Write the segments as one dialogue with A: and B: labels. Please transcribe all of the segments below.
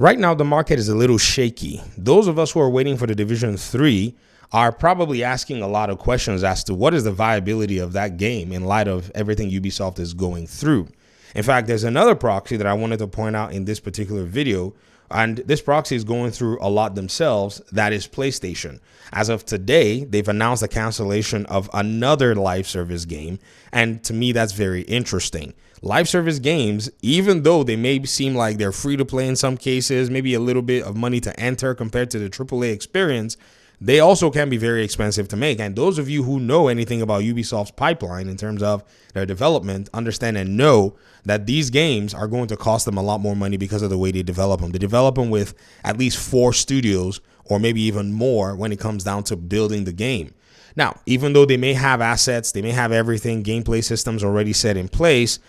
A: Right now, the market is a little shaky. Those of us who are waiting for the Division 3 are probably asking a lot of questions as to what is the viability of that game in light of everything Ubisoft is going through. In fact, there's another proxy that I wanted to point out in this particular video, and this proxy is going through a lot themselves. That is PlayStation. As of today, they've announced the cancellation of another live service game, and to me, that's very interesting. Live service games, even though they may seem like they're free to play in some cases, maybe a little bit of money to enter compared to the AAA experience, they also can be very expensive to make. And those of you who know anything about Ubisoft's pipeline in terms of their development understand and know that these games are going to cost them a lot more money because of the way they develop them. They develop them with at least 4 studios or maybe even more when it comes down to building the game. Now, even though they may have assets, they may have everything, gameplay systems already set in place,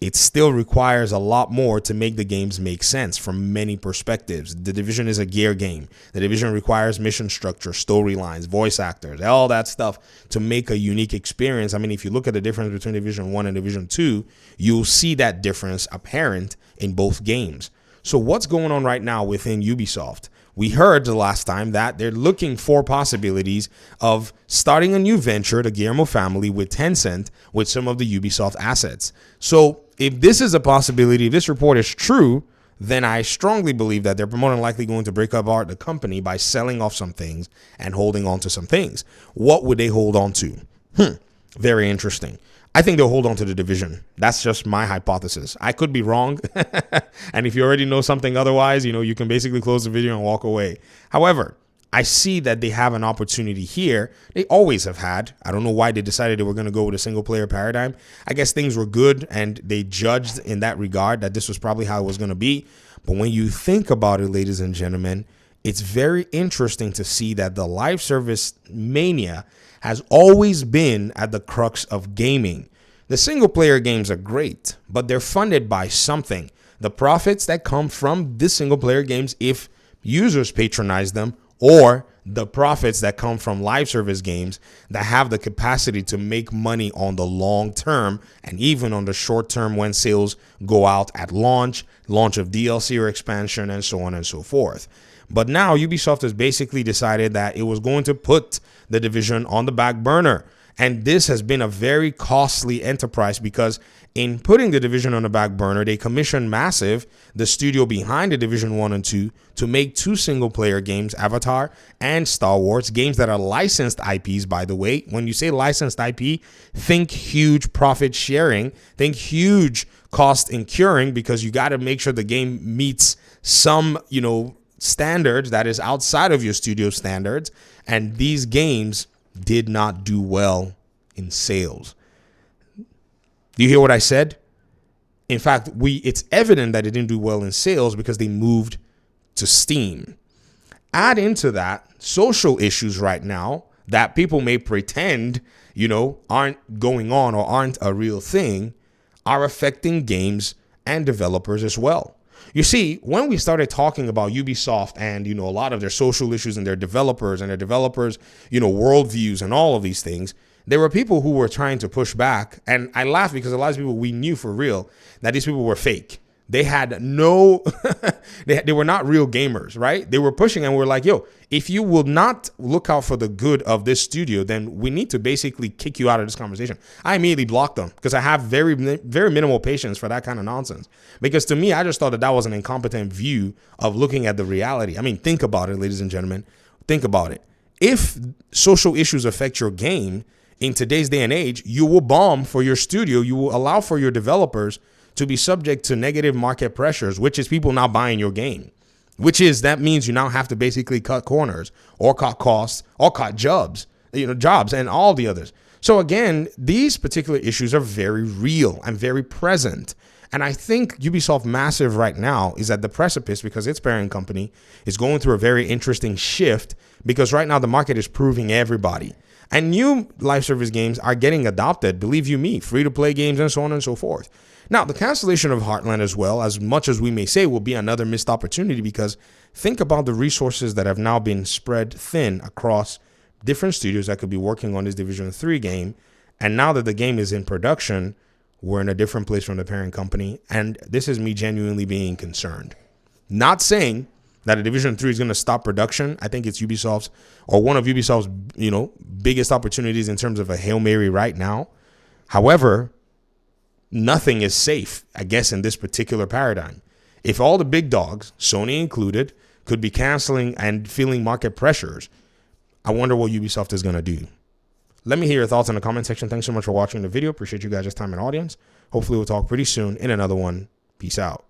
A: it still requires a lot more to make the games make sense from many perspectives. The Division is a gear game. The Division requires mission structure, storylines, voice actors, all that stuff to make a unique experience. I mean, if you look at the difference between Division 1 and Division 2, you'll see that difference apparent in both games. So what's going on right now within Ubisoft? We heard the last time that they're looking for possibilities of starting a new venture, the Guillermo family, with Tencent, with some of the Ubisoft assets. So if this is a possibility, if this report is true, then I strongly believe that they're more than likely going to break apart the company by selling off some things and holding on to some things. What would they hold on to? Very interesting. I think they'll hold on to the Division. That's just my hypothesis. I could be wrong. And if you already know something otherwise, you can basically close the video and walk away. However, I see that they have an opportunity here. They always have had. I don't know why they decided they were going to go with a single player paradigm. I guess things were good and they judged in that regard that this was probably how it was going to be. But when you think about it, ladies and gentlemen, it's very interesting to see that the live service mania has always been at the crux of gaming. The single player games are great, but they're funded by something. The profits that come from the single player games, if users patronize them, or the profits that come from live service games that have the capacity to make money on the long term and even on the short term when sales go out at launch of DLC or expansion, and so on and so forth. But now Ubisoft has basically decided that it was going to put the Division on the back burner. And this has been a very costly enterprise because in putting the Division on the back burner, they commissioned Massive, the studio behind the Division 1 and 2, to make 2 single-player games, Avatar and Star Wars, games that are licensed IPs, by the way. When you say licensed IP, think huge profit sharing, think huge cost incurring, because you got to make sure the game meets some, standards that is outside of your studio standards. And these games did not do well in sales. Do you hear what I said? In fact, it's evident that it didn't do well in sales because they moved to Steam. Add into that social issues right now that people may pretend, aren't going on or aren't a real thing, are affecting games and developers as well. You see, when we started talking about Ubisoft and, a lot of their social issues and their developers, worldviews and all of these things, there were people who were trying to push back. And I laugh because a lot of people, we knew for real that these people were fake. They had no, they were not real gamers, right? They were pushing and we're like, if you will not look out for the good of this studio, then we need to basically kick you out of this conversation. I immediately blocked them because I have very, very minimal patience for that kind of nonsense. Because to me, I just thought that was an incompetent view of looking at the reality. I mean, think about it, ladies and gentlemen. Think about it. If social issues affect your game in today's day and age, you will bomb for your studio. You will allow for your developers to be subject to negative market pressures, which is people now buying your game, that means you now have to basically cut corners or cut costs or cut jobs and all the others. So again, these particular issues are very real and very present. And I think Ubisoft Massive right now is at the precipice because its parent company is going through a very interesting shift because right now the market is proving everybody. And new live service games are getting adopted, believe you me, free-to-play games and so on and so forth. Now, the cancellation of Heartland as well, as much as we may say, will be another missed opportunity because think about the resources that have now been spread thin across different studios that could be working on this Division 3 game. And now that the game is in production, we're in a different place from the parent company. And this is me genuinely being concerned. Not saying that a Division 3 is going to stop production. I think it's Ubisoft's, or one of Ubisoft's, biggest opportunities in terms of a Hail Mary right now. However, nothing is safe, I guess, in this particular paradigm. If all the big dogs, Sony included, could be canceling and feeling market pressures, I wonder what Ubisoft is going to do. Let me hear your thoughts in the comment section. Thanks so much for watching the video. Appreciate you guys' time and audience. Hopefully we'll talk pretty soon in another one. Peace out.